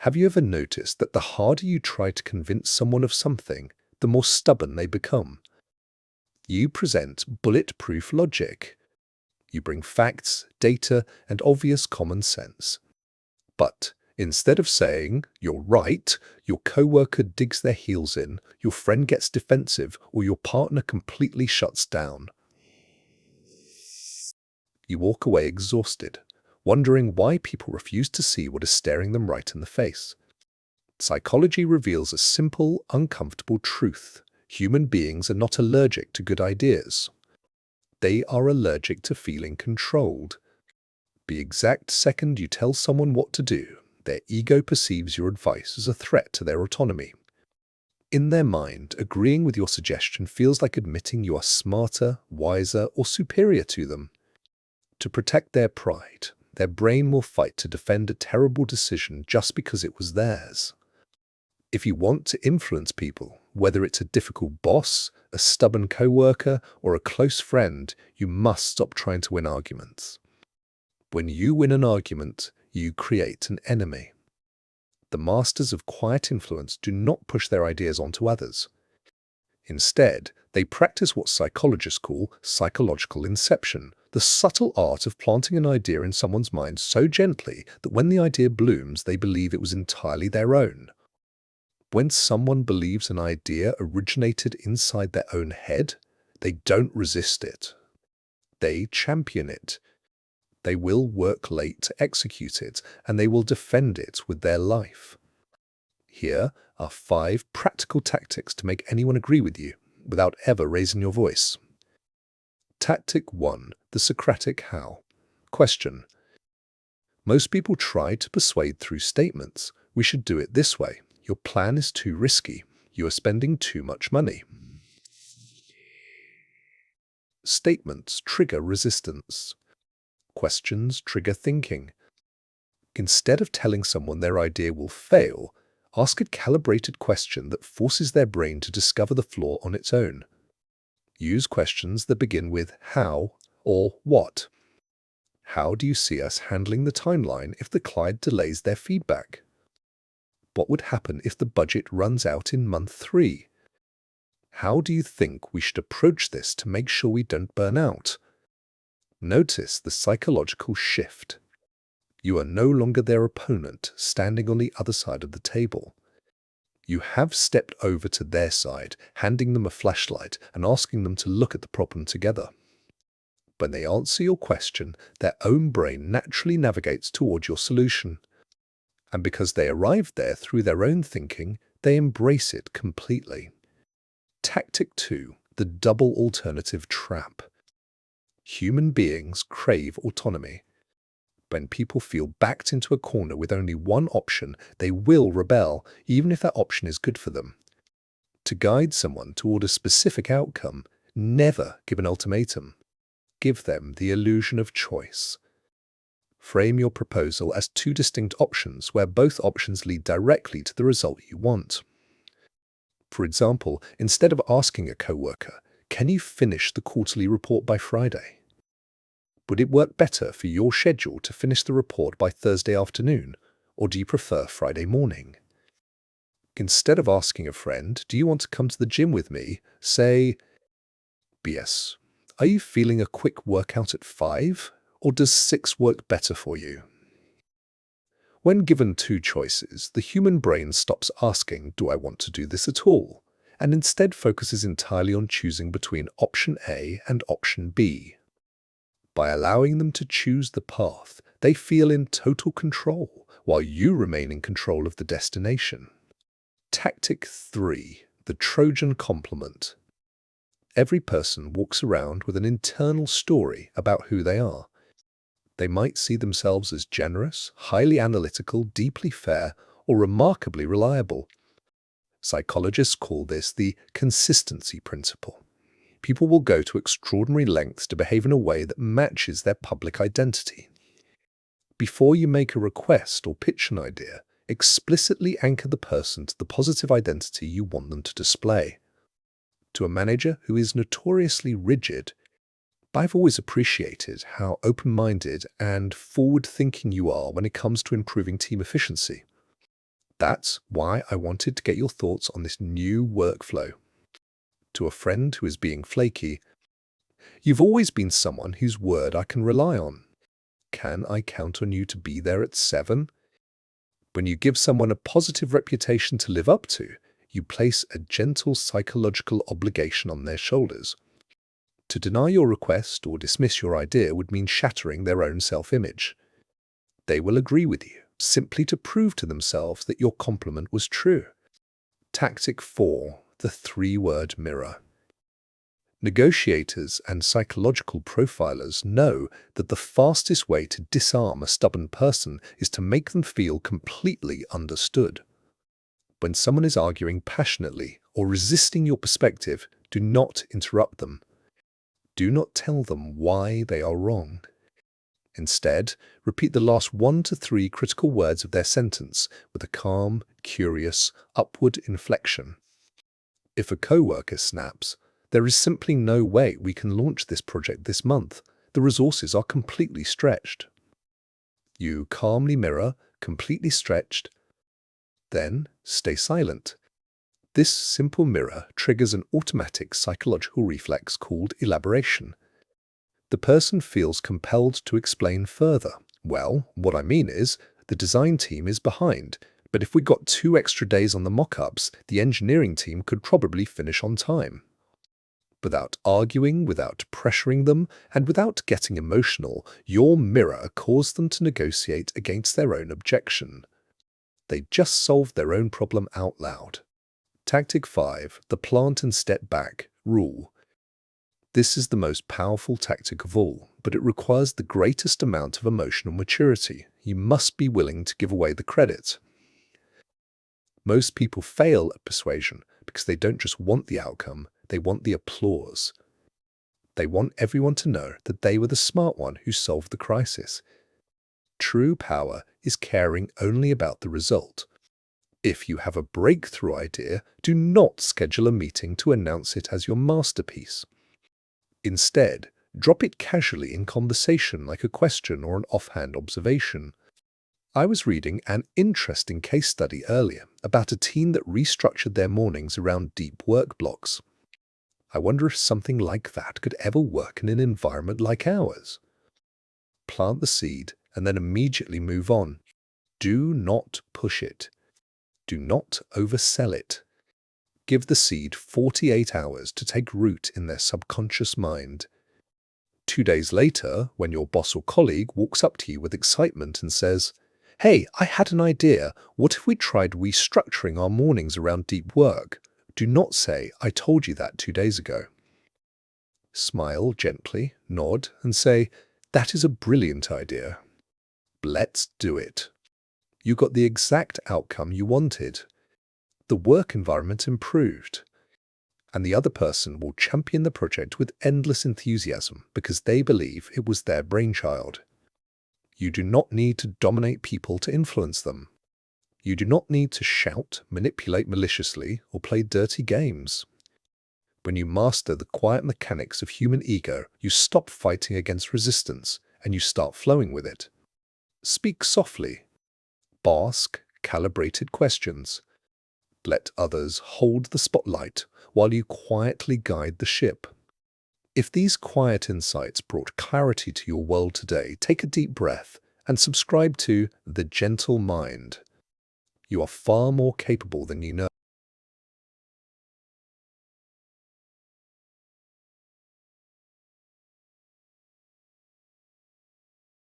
Have you ever noticed that the harder you try to convince someone of something, the more stubborn they become? You present bulletproof logic. You bring facts, data, and obvious common sense. But instead of saying, "You're right," your coworker digs their heels in, your friend gets defensive, or your partner completely shuts down. You walk away exhausted, wondering why people refuse to see what is staring them right in the face. Psychology reveals a simple, uncomfortable truth. Human beings are not allergic to good ideas. They are allergic to feeling controlled. The exact second you tell someone what to do, their ego perceives your advice as a threat to their autonomy. In their mind, agreeing with your suggestion feels like admitting you are smarter, wiser, or superior to them. To protect their pride, their brain will fight to defend a terrible decision just because it was theirs. If you want to influence people, whether it's a difficult boss, a stubborn coworker, or a close friend, you must stop trying to win arguments. When you win an argument, you create an enemy. The masters of quiet influence do not push their ideas onto others. Instead, they practice what psychologists call psychological inception, the subtle art of planting an idea in someone's mind so gently that when the idea blooms, they believe it was entirely their own. When someone believes an idea originated inside their own head, they don't resist it. They champion it. They will work late to execute it, and they will defend it with their life. Here are 5 practical tactics to make anyone agree with you without ever raising your voice. Tactic 1. The Socratic how. Question. Most people try to persuade through statements. We should do it this way. Your plan is too risky. You are spending too much money. Statements trigger resistance. Questions trigger thinking. Instead of telling someone their idea will fail, ask a calibrated question that forces their brain to discover the flaw on its own. Use questions that begin with how or what. How do you see us handling the timeline if the client delays their feedback? What would happen if the budget runs out in month 3? How do you think we should approach this to make sure we don't burn out? Notice the psychological shift. You are no longer their opponent standing on the other side of the table. You have stepped over to their side, handing them a flashlight and asking them to look at the problem together. When they answer your question, their own brain naturally navigates toward your solution. And because they arrived there through their own thinking, they embrace it completely. Tactic 2. The double alternative trap. Human beings crave autonomy. When people feel backed into a corner with only one option, they will rebel, even if that option is good for them. To guide someone toward a specific outcome, never give an ultimatum. Give them the illusion of choice. Frame your proposal as 2 distinct options where both options lead directly to the result you want. For example, instead of asking a coworker, "Can you finish the quarterly report by Friday?" Would it work better for your schedule to finish the report by Thursday afternoon, or do you prefer Friday morning? Instead of asking a friend, "Do you want to come to the gym with me?" say, "Yes. Are you feeling a quick workout at 5, or does 6 work better for you?" When given 2 choices, the human brain stops asking, "Do I want to do this at all?" and instead focuses entirely on choosing between option A and option B. By allowing them to choose the path, they feel in total control, while you remain in control of the destination. Tactic 3. The Trojan compliment. Every person walks around with an internal story about who they are. They might see themselves as generous, highly analytical, deeply fair, or remarkably reliable. Psychologists call this the consistency principle. People will go to extraordinary lengths to behave in a way that matches their public identity. Before you make a request or pitch an idea, explicitly anchor the person to the positive identity you want them to display. To a manager who is notoriously rigid, "I've always appreciated how open-minded and forward-thinking you are when it comes to improving team efficiency." That's why I wanted to get your thoughts on this new workflow. To a friend who is being flaky, you've always been someone whose word I can rely on. Can I count on you to be there at 7? When you give someone a positive reputation to live up to, you place a gentle psychological obligation on their shoulders. To deny your request or dismiss your idea would mean shattering their own self-image. They will agree with you, simply to prove to themselves that your compliment was true. Tactic 4. The 3-word mirror. Negotiators and psychological profilers know that the fastest way to disarm a stubborn person is to make them feel completely understood. When someone is arguing passionately or resisting your perspective, do not interrupt them. Do not tell them why they are wrong. Instead, repeat the last 1 to 3 critical words of their sentence with a calm, curious, upward inflection. If a coworker snaps, "There is simply no way we can launch this project this month. The resources are completely stretched." You calmly mirror, completely stretched, then stay silent. This simple mirror triggers an automatic psychological reflex called elaboration. The person feels compelled to explain further. "Well, what I mean is, the design team is behind, but if we got 2 extra days on the mock-ups, the engineering team could probably finish on time." Without arguing, without pressuring them, and without getting emotional, your mirror caused them to negotiate against their own objection. They just solved their own problem out loud. Tactic 5. The plant and step back rule. This is the most powerful tactic of all, but it requires the greatest amount of emotional maturity. You must be willing to give away the credit. Most people fail at persuasion because they don't just want the outcome, they want the applause. They want everyone to know that they were the smart one who solved the crisis. True power is caring only about the result. If you have a breakthrough idea, do not schedule a meeting to announce it as your masterpiece. Instead, drop it casually in conversation like a question or an offhand observation. I was reading an interesting case study earlier about a team that restructured their mornings around deep work blocks. I wonder if something like that could ever work in an environment like ours. Plant the seed and then immediately move on. Do not push it. Do not oversell it. Give the seed 48 hours to take root in their subconscious mind. 2 days later, when your boss or colleague walks up to you with excitement and says, "Hey, I had an idea. What if we tried restructuring our mornings around deep work?" Do not say, "I told you that 2 days ago." Smile gently, nod, and say, "That is a brilliant idea. Let's do it." You got the exact outcome you wanted. The work environment improved, and the other person will champion the project with endless enthusiasm because they believe it was their brainchild. You do not need to dominate people to influence them. You do not need to shout, manipulate maliciously, or play dirty games. When you master the quiet mechanics of human ego, you stop fighting against resistance and you start flowing with it. Speak softly. Ask calibrated questions. Let others hold the spotlight while you quietly guide the ship. If these quiet insights brought clarity to your world today, take a deep breath and subscribe to The Gentle Mind. You are far more capable than you know.